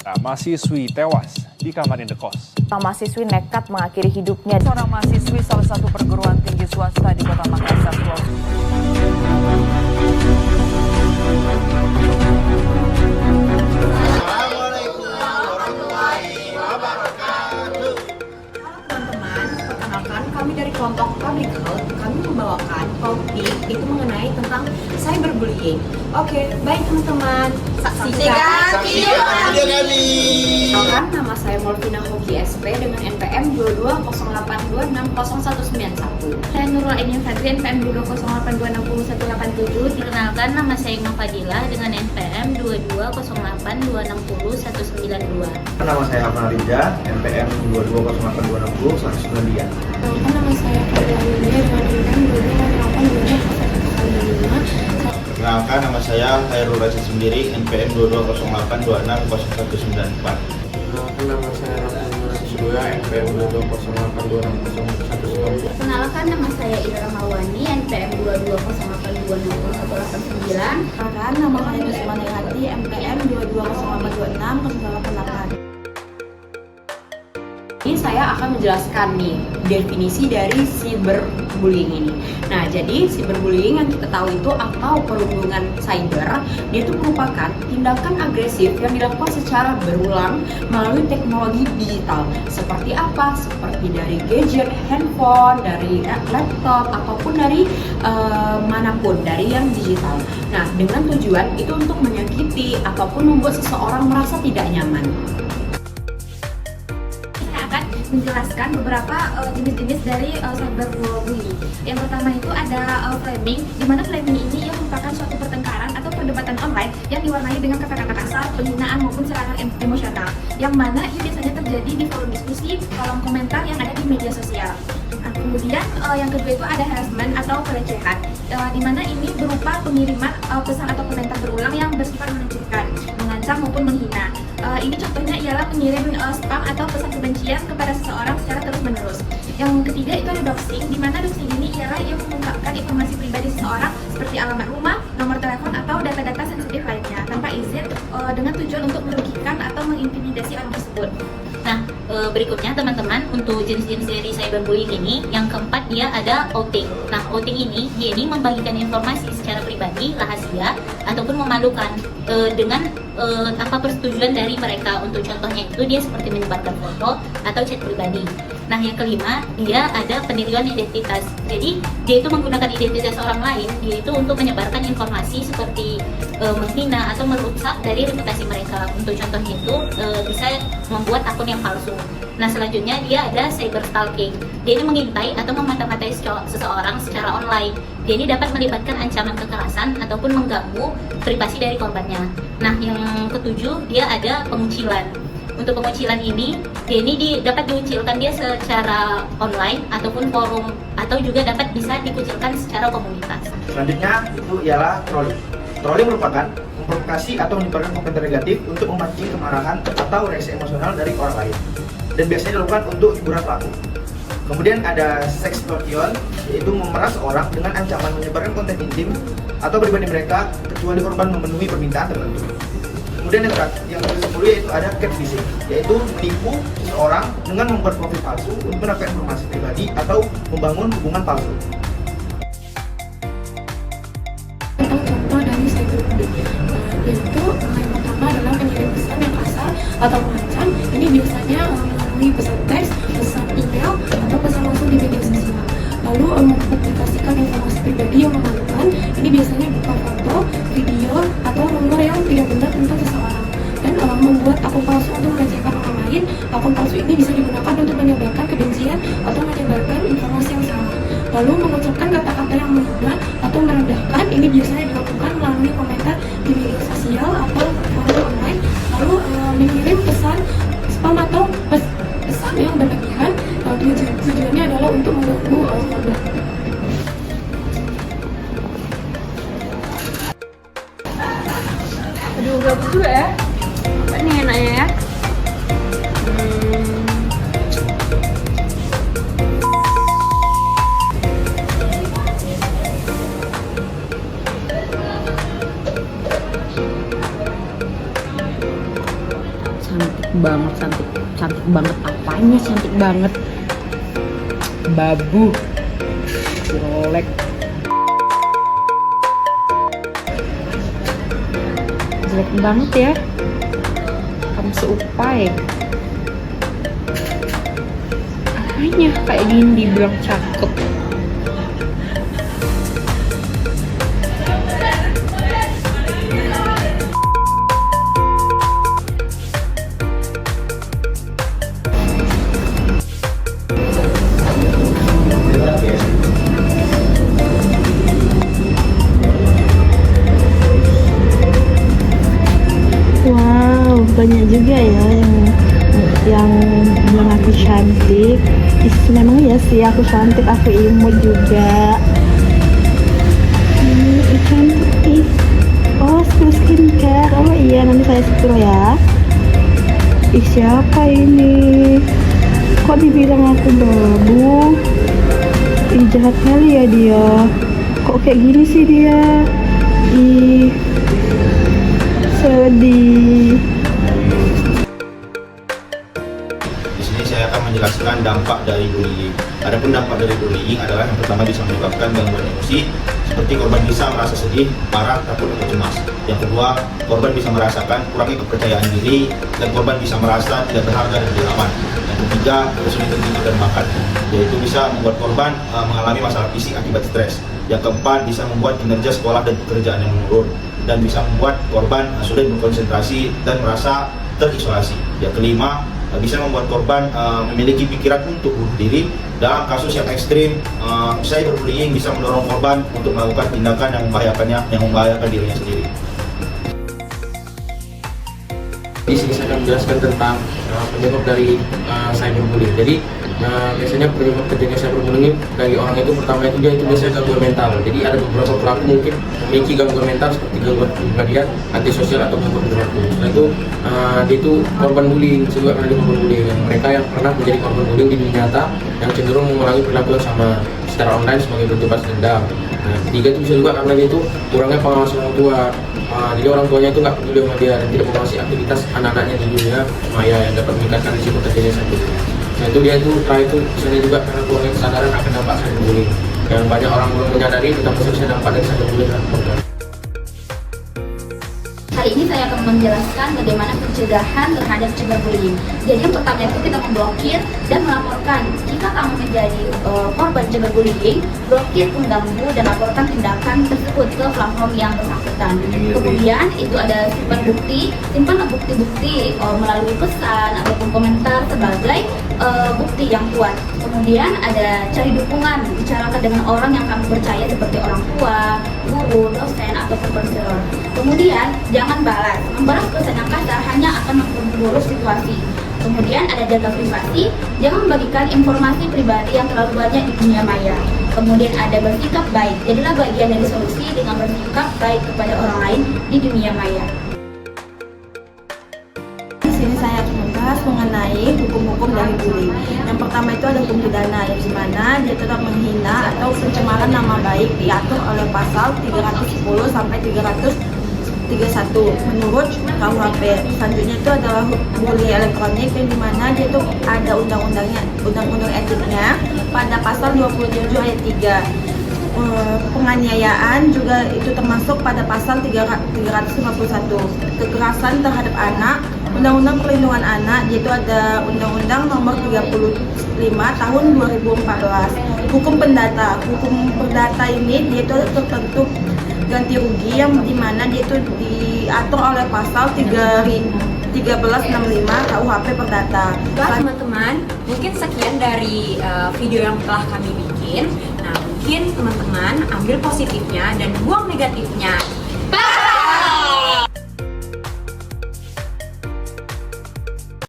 Nah, mahasiswi tewas di kamar indekos. Seorang mahasiswi nekat mengakhiri hidupnya. Seorang mahasiswi salah satu perguruan tinggi swasta di Kota Makassar, Sulawesi. Teman-teman, perkenalkan kami dari kelompok Public Health. Kami membawakan topik itu mengenai tentang cyberbullying. Oke, baik teman-teman, saksikan video kami. Perkenalkan, nama saya Molvina Hoki SP dengan NPM 2208260191. Saya Nurul Ainin Fadri, NPM 2208260187. Perkenalkan, nama saya Ima Fadila dengan NPM 2208260192. Nama saya Afna Rija, NPM 2208260192. Perkenalkan, nama saya Fadila Yulia dengan NPM 2208260195. Perkenalkan, nama saya Khairul Rasid sendiri, NPM 2208260194. Perkenalkan, nama saya Rahman Sudoya, NPM 2208260192. Perkenalkan, nama saya Indra Mawani, NPM 2208260189. Perkenalkan, nama saya Nusman Hati, NPM 2208260188. Ini saya akan menjelaskan nih definisi dari cyberbullying ini. Nah, jadi cyberbullying yang kita tahu itu atau perundungan cyber, dia itu merupakan tindakan agresif yang dilakukan secara berulang melalui teknologi digital. Seperti apa? Seperti dari gadget, handphone, dari laptop, ataupun dari manapun, dari yang digital. Nah, dengan tujuan itu untuk menyakiti ataupun membuat seseorang merasa tidak nyaman. Menjelaskan beberapa jenis-jenis dari cyberbullying. Yang pertama itu ada flaming, di mana flaming ini yang merupakan suatu pertengkaran atau perdebatan online yang diwarnai dengan kata-kata kasar, penghinaan maupun serangan emosional. Yang mana ini biasanya terjadi di forum diskusi, kolom komentar yang ada di media sosial. Nah, kemudian yang kedua itu ada harassment atau pelecehan, di mana ini berupa pengiriman pesan atau komentar berulang yang bersifat menunjukkan, mengancam maupun menghina. Ini contohnya ialah mengirim spam atau pesan kebencian kepada seseorang secara terus-menerus. Yang ketiga itu ada doxing, di mana doxing ini ialah yang mengungkapkan informasi pribadi seseorang seperti alamat rumah, nomor telepon atau data-data sensitif lainnya tanpa izin dengan tujuan untuk merugikan atau mengintimidasi orang tersebut. Nah, berikutnya teman-teman, untuk jenis-jenis dari cyberbullying ini, yang keempat dia ada outing. Nah, outing ini, dia ini membagikan informasi secara pribadi, rahasia, ataupun memalukan dengan tanpa persetujuan dari mereka. Untuk contohnya itu dia seperti menyebarkan foto atau chat pribadi. Nah, yang kelima, dia ada peniruan identitas. Jadi, dia itu menggunakan identitas orang lain, dia itu untuk menyebarkan informasi seperti menghina atau merusak dari reputasi mereka. Untuk contohnya itu bisa membuat akun yang palsu. Nah, selanjutnya dia ada cyber stalking. Dia ini mengintai atau memata-matai seseorang secara online. Dia ini dapat melibatkan ancaman kekerasan ataupun mengganggu privasi dari korbannya. Nah, yang ketujuh dia ada pengucilan. Untuk pengucilan ini, dia ini dapat diucilkan dia secara online ataupun forum, atau juga dapat bisa dikucilkan secara komunitas. Selanjutnya itu ialah trolling. Trolling merupakan memprovokasi atau menyebarkan komentar negatif untuk memancing kemarahan atau reaksi emosional dari orang lain, dan biasanya dilakukan untuk hiburan pelaku. Kemudian ada sextortion, yaitu memeras orang dengan ancaman menyebarkan konten intim atau pribadi mereka kecuali korban memenuhi permintaan tertentu. Kemudian yang ke-10 yaitu ada catfishing, yaitu menipu seseorang dengan membuat profil palsu untuk mendapatkan informasi pribadi atau membangun hubungan palsu. Contoh dari cyberbullying, yaitu yang pertama adalah pengirim pesan yang kasar atau mengancam. Ini biasanya melalui pesan teks, pesan email, atau pesan langsung di media sosial. Lalu mempublikasikan informasi pribadi yang memalukan. Ini biasanya berupa foto, video, atau rumor yang tidak benar tentang seseorang. Dan membuat akun palsu untuk melecehkan orang lain. Akun palsu ini bisa digunakan untuk menyebarkan kebencian atau menyebarkan informasi yang salah. Lalu mengucapkan kata-kata yang menghina atau merendahkan. Ini biasanya dilakukan melalui komentar di media sosial atau forum online. Lalu mengirim pesan spam atau pesan yang berlebihan. Tujuannya adalah untuk mengganggu korban. Aduh, bagus juga ya. Ini enaknya ya. banget, cantik banget. Apanya cantik banget? Babu, jelek. Jelek banget ya. Kamu seupai. Apanya kayak gini dibilang cakep? Wow, banyak juga ya yang bilang aku cantik. Memang ya sih aku cantik, aku imut juga. Cantik. Oh, skincare. Oh iya, nanti saya scroll ya. Siapa ini? Kok dibilang aku babu? Jahat kali ya dia. Kok kayak gini sih dia? Sedih. Di sini saya akan menjelaskan dampak dari bullying. Adapun dampak dari bullying adalah yang pertama bisa menyebabkan gangguan emosi, seperti korban bisa merasa sedih, marah, takut, atau cemas. Yang kedua, korban bisa merasakan kurangnya kepercayaan diri, dan korban bisa merasa tidak berharga dan tidak aman. Yang ketiga, kesulitan tidur dan makan, yaitu bisa membuat korban mengalami masalah fisik akibat stres. Yang keempat, bisa membuat kinerja sekolah dan pekerjaan yang menurun, dan bisa membuat korban sulit berkonsentrasi dan merasa terisolasi. Yang kelima, bisa membuat korban memiliki pikiran untuk bunuh diri. Dalam kasus yang ekstrim, cyberbullying bisa mendorong korban untuk melakukan tindakan yang membahayakan dirinya sendiri. Di sini saya akan menjelaskan tentang penyebab dari cyberbullying. Jadi biasanya penyebab terjadinya cyberbullying dari orang itu, pertama itu dia biasanya gangguan mental. Jadi ada beberapa pelaku mungkin memiliki gangguan mental seperti gangguan kepribadian, antisosial, atau gangguan perilaku. Setelah itu dia itu korban bullying, juga pernah korban bullying. Mereka yang pernah menjadi korban bullying di dunia nyata yang cenderung mengulangi perilaku yang sama secara online sebagai bentuk balas dendam. Nah, ketiga itu bisa juga karena dia itu kurangnya pengawasan orang tua. Jadi orang tuanya itu nggak peduli sama dia dan tidak mengawasi aktivitas anak-anaknya di dunia maya yang dapat meningkatkan risiko terjadinya cyberbullying. Nah itu dia itu terakhir itu misalnya juga karena kurangnya kesadaran akan dampak cyberbullying. Yang banyak orang belum menyadari tentang khususnya dampak dari cyberbullying dan korban. Kali ini saya akan menjelaskan bagaimana pencegahan terhadap cyberbullying. Jadi yang pertama itu kita memblokir dan melaporkan. Jika kamu menjadi korban cyberbullying, blokir, mengganggu, dan laporkan tindakan tersebut ke platform yang bersangkutan. Kemudian itu ada simpan bukti-bukti melalui pesan ataupun komentar sebagai bukti yang kuat. Kemudian ada cari dukungan, bicarakan dengan orang yang kamu percaya seperti orang tua, guru, dosen, ataupun konselor. Kemudian jangan membalas pesan yang kasar hanya akan memperburuk situasi. Kemudian ada jaga privasi, jangan membagikan informasi pribadi yang terlalu banyak di dunia maya. Kemudian ada bersikap baik, jadilah bagian dari solusi dengan bersikap baik kepada orang lain di dunia maya. Di sini saya akan membahas mengenai hukum-hukum dari bullying. Yang pertama itu ada hukum pidana, yang dimana dia tetap menghina atau pencemaran nama baik diatur oleh pasal 310 sampai 331 menurut KUHP. Selanjutnya itu adalah bullying elektronik, yang dimana dia itu ada undang-undang etiknya pada pasal 27 ayat 3. Penganiayaan juga itu termasuk pada pasal 351. Kekerasan terhadap anak, Undang-Undang Perlindungan Anak, yaitu ada Undang-Undang Nomor 35 Tahun 2014. Hukum perdata ini dia itu tertentu ganti rugi, yang dimana dia itu diatur oleh pasal 1365 KUHP Perdata. Teman-teman, mungkin sekian dari video yang telah kami bikin. Nah, mungkin teman-teman ambil positifnya dan buang negatifnya.